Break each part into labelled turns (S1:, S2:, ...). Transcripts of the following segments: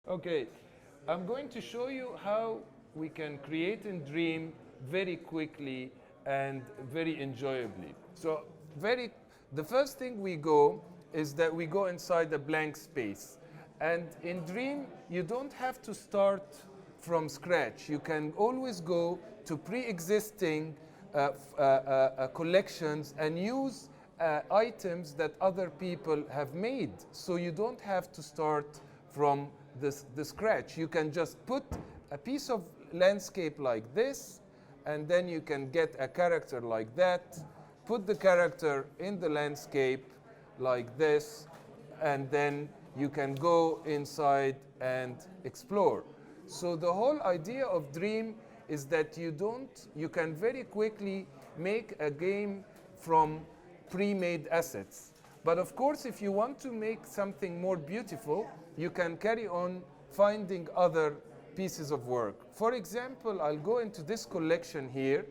S1: Okay, I'm going to show you how we can create and dream very quickly and very enjoyably. The first thing we go is that we go inside a blank space. And in Dream, you don't have to start from scratch. You can always go to pre-existing collections and use items that other people have made. So you don't have to start from the scratch. You can just put a piece of landscape like this, and then you can get a character like that, put the character in the landscape like this, and then you can go inside and explore. So the whole idea of Dream is that you can very quickly make a game from pre-made assets. But of course, if you want to make something more beautiful, you can carry on finding other pieces of work. For example, I'll go into this collection here,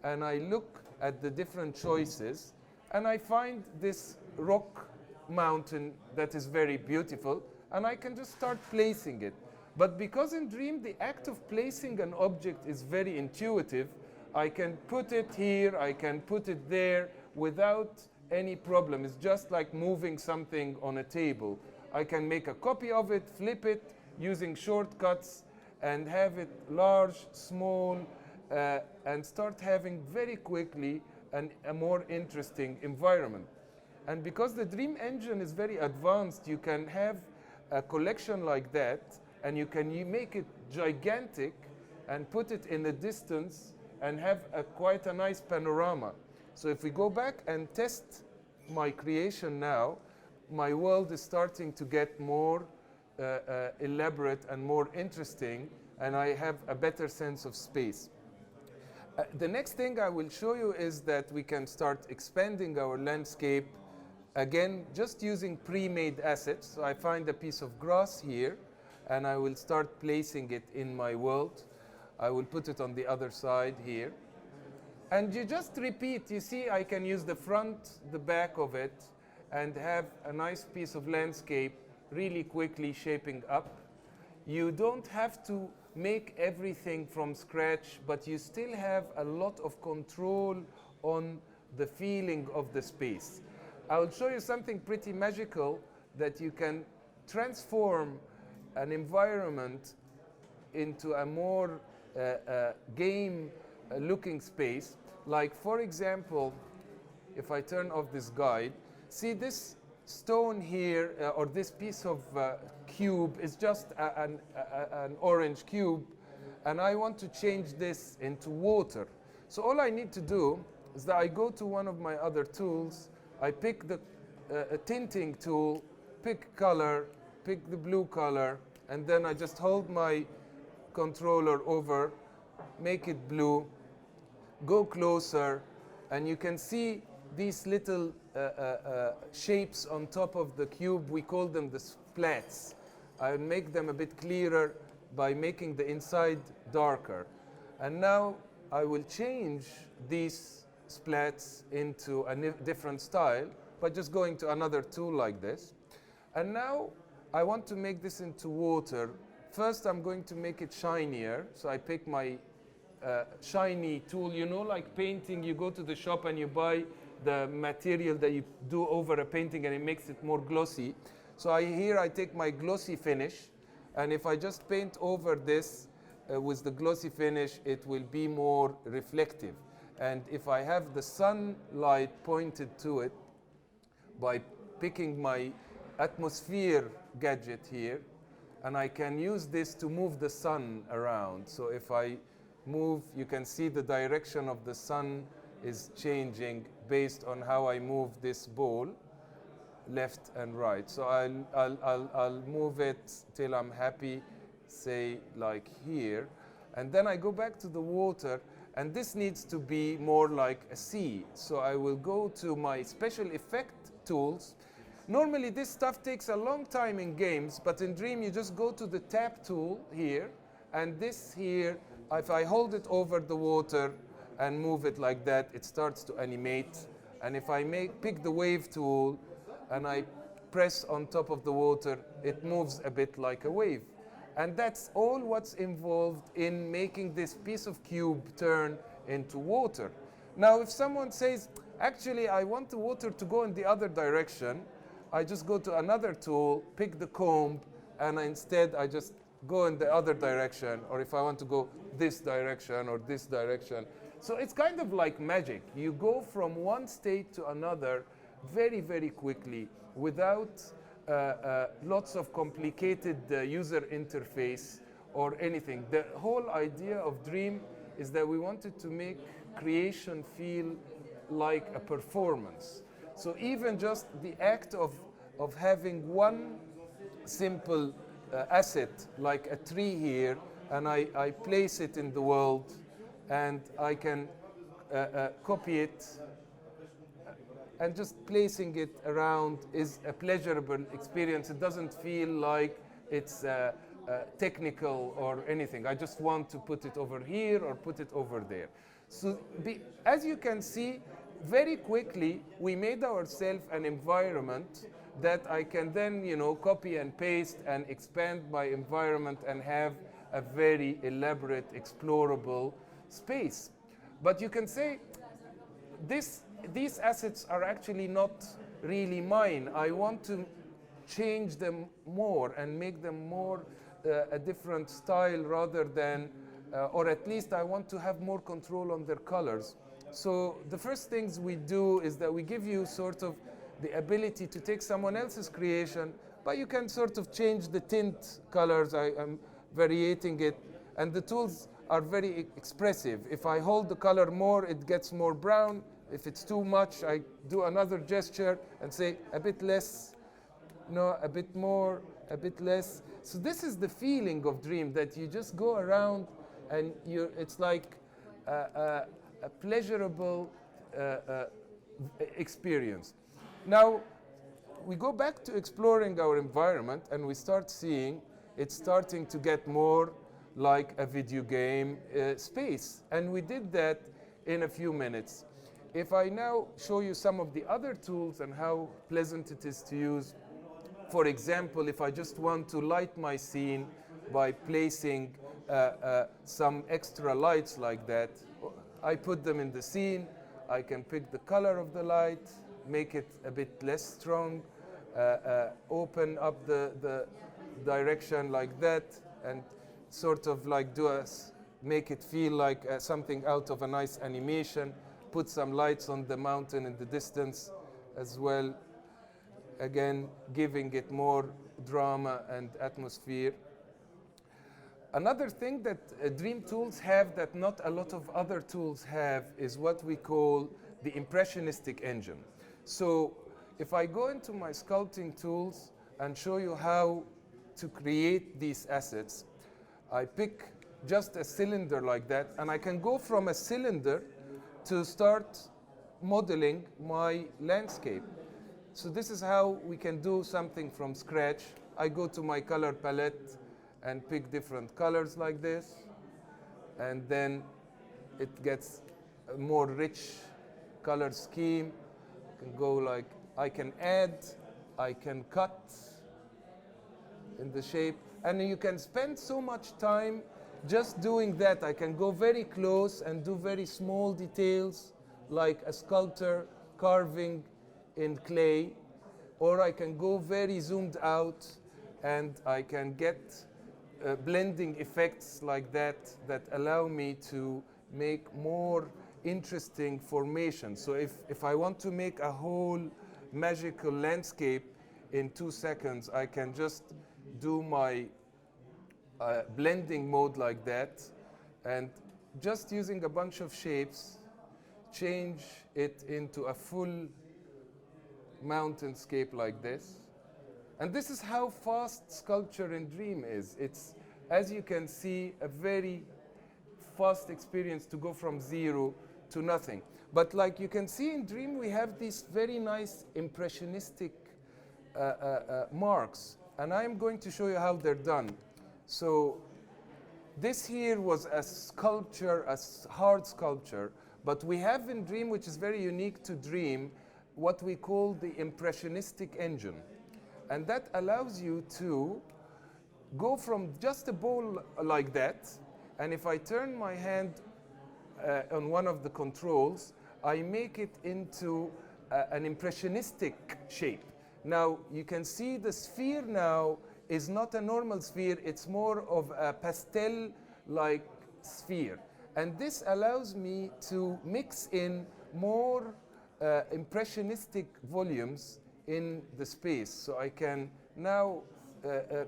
S1: and I look at the different choices, and I find this rock mountain that is very beautiful, and I can just start placing it. But because in Dream, the act of placing an object is very intuitive, I can put it here, I can put it there without any problem. It's just like moving something on a table. I can make a copy of it, flip it using shortcuts, and have it large, small, and start having very quickly a more interesting environment. And because the Dream engine is very advanced, you can have a collection like that, and you make it gigantic and put it in the distance and have quite a nice panorama. So if we go back and test my creation now, my world is starting to get more elaborate and more interesting, and I have a better sense of space. The next thing I will show you is that we can start expanding our landscape, again, just using pre-made assets. So I find a piece of grass here, and I will start placing it in my world. I will put it on the other side here. And you just repeat. You see, I can use the front, the back of it, and have a nice piece of landscape really quickly shaping up. You don't have to make everything from scratch, but you still have a lot of control on the feeling of the space. I will show you something pretty magical, that you can transform an environment into a more game-looking space. Like, for example, if I turn off this guide, see this stone here, or this piece of cube is just an orange cube, and I want to change this into water. So all I need to do is that I go to one of my other tools, I pick the tinting tool, pick color, pick the blue color, and then I just hold my controller over, make it blue, go closer, and you can see these little shapes on top of the cube. We call them the splats. I make them a bit clearer by making the inside darker. And now I will change these splats into a different style by just going to another tool like this. And now I want to make this into water. First, I'm going to make it shinier. So I pick my shiny tool. You know, like painting, you go to the shop and you buy the material that you do over a painting, and it makes it more glossy. So here I take my glossy finish, and if I just paint over this with the glossy finish, it will be more reflective. And if I have the sunlight pointed to it, by picking my atmosphere gadget here, and I can use this to move the sun around. So if I move, you can see the direction of the sun is changing based on how I move this ball, left and right. So I'll move it till I'm happy, say like here. And then I go back to the water, and this needs to be more like a sea. So I will go to my special effect tools. Normally this stuff takes a long time in games, but in Dream you just go to the tap tool here, and this here, if I hold it over the water and move it like that, it starts to animate. And if I pick the wave tool and I press on top of the water, it moves a bit like a wave. And that's all what's involved in making this piece of cube turn into water. Now, if someone says, actually, I want the water to go in the other direction, I just go to another tool, pick the comb, and instead I just go in the other direction, or if I want to go this direction or this direction. So it's kind of like magic. You go from one state to another very, very quickly without lots of complicated user interface or anything. The whole idea of Dream is that we wanted to make creation feel like a performance. So even just the act of having one simple asset, like a tree here, and I place it in the world, and I can copy it, and just placing it around is a pleasurable experience. It doesn't feel like it's technical or anything. I just want to put it over here or put it over there. So as you can see, very quickly we made ourselves an environment that I can then, copy and paste and expand my environment and have a very elaborate, explorable space. But you can say, these assets are actually not really mine. I want to change them more and make them more a different style rather than, or at least I want to have more control on their colors. So the first things we do is that we give you sort of the ability to take someone else's creation, but you can sort of change the tint colors. I'm variating it, and the tools are very expressive. If I hold the color more, it gets more brown. If it's too much, I do another gesture and say a bit less, a bit more, a bit less. So this is the feeling of Dream, that you just go around and it's like a pleasurable experience. Now, we go back to exploring our environment and we start seeing it's starting to get more like a video game space. And we did that in a few minutes. If I now show you some of the other tools and how pleasant it is to use, for example, if I just want to light my scene by placing some extra lights like that, I put them in the scene. I can pick the color of the light, make it a bit less strong, open up the direction like that, and sort of like make it feel like something out of a nice animation. Put some lights on the mountain in the distance as well. Again, giving it more drama and atmosphere. Another thing that Dream tools have that not a lot of other tools have is what we call the impressionistic engine. So if I go into my sculpting tools and show you how to create these assets, I pick just a cylinder like that, and I can go from a cylinder to start modeling my landscape. So this is how we can do something from scratch. I go to my color palette and pick different colors like this, and then it gets a more rich color scheme. I can go like, I can add, I can cut in the shape, and you can spend so much time just doing that. I can go very close and do very small details, like a sculptor carving in clay, or I can go very zoomed out and I can get blending effects like that allow me to make more interesting formations. So if I want to make a whole magical landscape in 2 seconds, I can just do my blending mode like that, and just using a bunch of shapes, change it into a full mountainscape like this. And this is how fast sculpture in Dream is. It's, as you can see, a very fast experience to go from zero to nothing. But like you can see in Dream, we have these very nice impressionistic marks. And I'm going to show you how they're done. So this here was a sculpture, a hard sculpture, but we have in Dream, which is very unique to Dream, what we call the impressionistic engine. And that allows you to go from just a ball like that, and if I turn my hand on one of the controls, I make it into an impressionistic shape. Now, you can see the sphere now is not a normal sphere, it's more of a pastel-like sphere. And this allows me to mix in more impressionistic volumes in the space. So I can now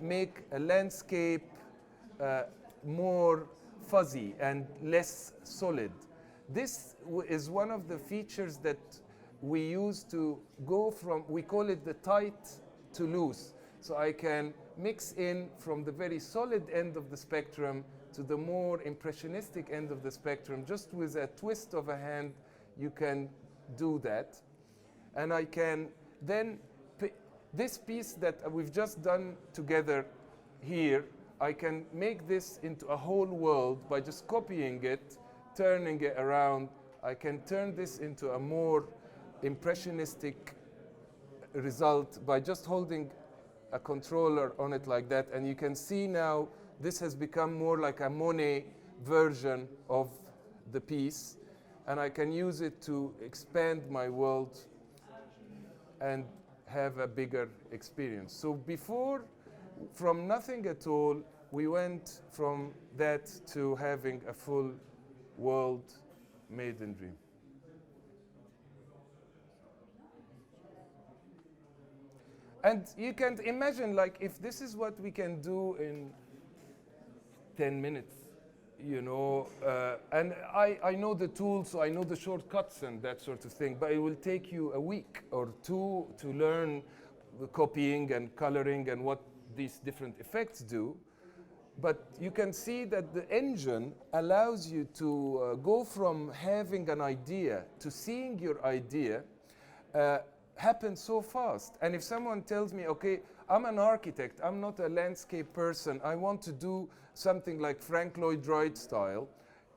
S1: make a landscape more fuzzy and less solid. This is one of the features that we use to go from, we call it the tight to loose. So I can mix in from the very solid end of the spectrum to the more impressionistic end of the spectrum. Just with a twist of a hand, you can do that. And I can then, this piece that we've just done together here, I can make this into a whole world by just copying it, turning it around. I can turn this into a more impressionistic result by just holding a controller on it like that. And you can see now this has become more like a Monet version of the piece. And I can use it to expand my world and have a bigger experience. So before, from nothing at all, we went from that to having a full world made in Dream. And you can imagine, like, if this is what we can do in 10 minutes, you know, and I know the tools, so I know the shortcuts and that sort of thing, but it will take you a week or two to learn the copying and coloring and what these different effects do. But you can see that the engine allows you to go from having an idea to seeing your idea happen so fast. And if someone tells me, okay, I'm an architect, I'm not a landscape person, I want to do something like Frank Lloyd Wright style,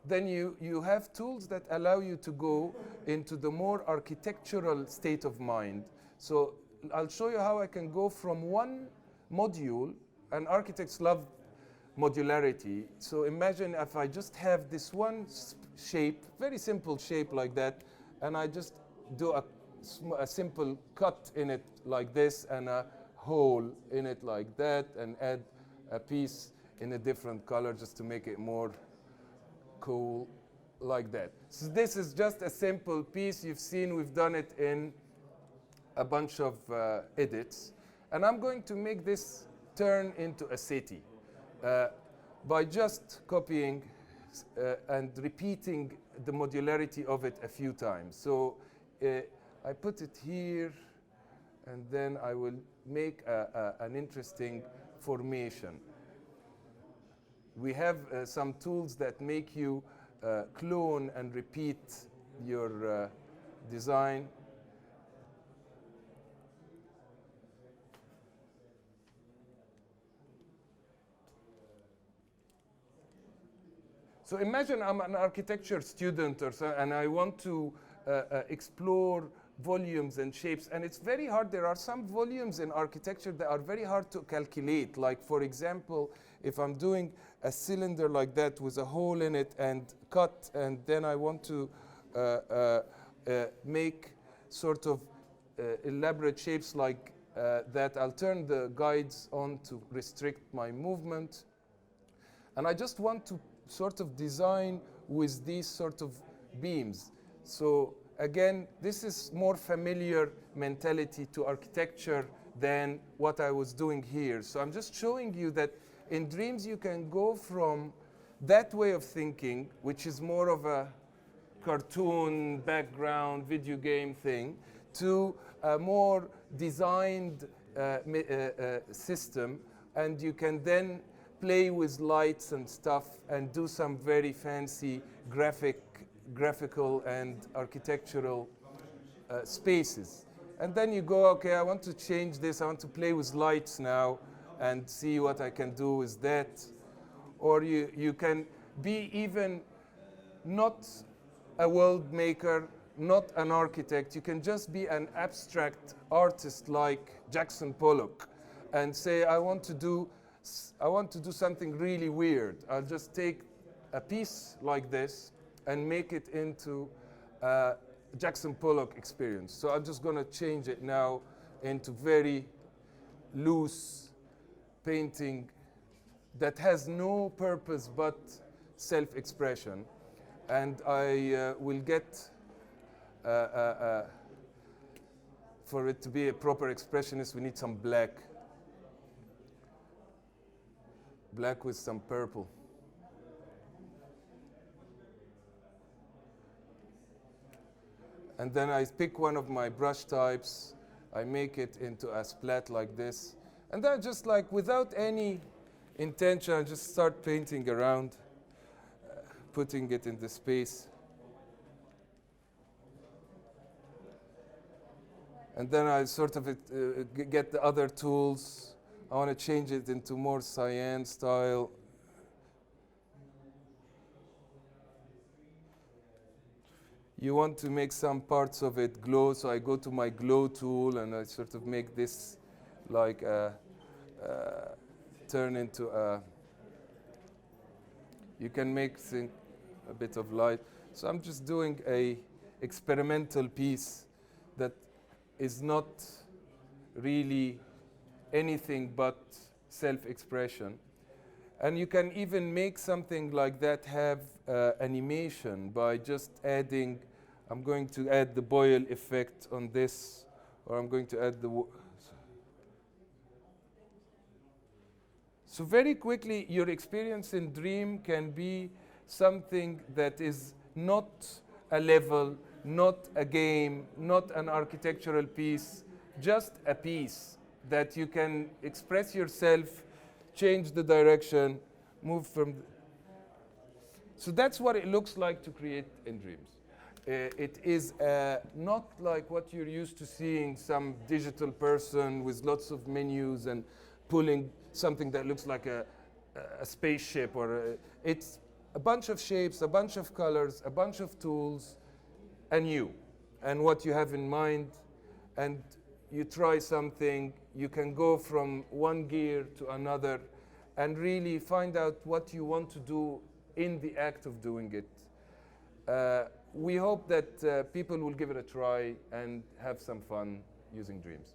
S1: then you have tools that allow you to go into the more architectural state of mind. So I'll show you how I can go from one module, and architects love modularity. So imagine if I just have this one shape, very simple shape like that, and I just do a simple cut in it like this and a hole in it like that, and add a piece in a different color just to make it more cool like that. So this is just a simple piece. You've seen we've done it in a bunch of edits. And I'm going to make this turn into a city by just copying and repeating the modularity of it a few times. So I put it here, and then I will make an interesting formation. We have some tools that make you clone and repeat your design. So imagine I'm an architecture student or so, and I want to explore volumes and shapes, and it's very hard. There are some volumes in architecture that are very hard to calculate. Like, for example, if I'm doing a cylinder like that with a hole in it and cut, and then I want to make sort of elaborate shapes like that, I'll turn the guides on to restrict my movement. And I just want to sort of design with these sort of beams. So again, this is more familiar mentality to architecture than what I was doing here. So I'm just showing you that in Dreams you can go from that way of thinking, which is more of a cartoon background video game thing, to a more designed system, and you can then play with lights and stuff and do some very fancy graphical and architectural spaces. And then you go, okay, I want to change this, I want to play with lights now and see what I can do with that. Or you can be even not a world maker, not an architect, you can just be an abstract artist like Jackson Pollock and say, I want to do I want to do something really weird. I'll just take a piece like this and make it into a Jackson Pollock experience. So I'm just going to change it now into very loose painting that has no purpose but self-expression. And I will get, for it to be a proper expressionist, we need some black. Black with some purple. And then I pick one of my brush types, I make it into a splat like this, and then just like without any intention, I just start painting around, putting it in the space. And then I sort of get the other tools. I want to change it into more cyan style. You want to make some parts of it glow, so I go to my glow tool and I sort of make this like turn into a, you can make a bit of light. So I'm just doing a experimental piece that is not really anything but self-expression. And you can even make something like that have animation by just adding, I'm going to add the Boyle effect on this, or I'm going to add the... So very quickly, your experience in Dream can be something that is not a level, not a game, not an architectural piece, just a piece that you can express yourself, change the direction, move from... So that's what it looks like to create in Dreams. It is not like what you're used to seeing, some digital person with lots of menus and pulling something that looks like a spaceship. It's a bunch of shapes, a bunch of colors, a bunch of tools, and you, and what you have in mind, and you try something, you can go from one gear to another and really find out what you want to do in the act of doing it. We hope that people will give it a try and have some fun using Dreams.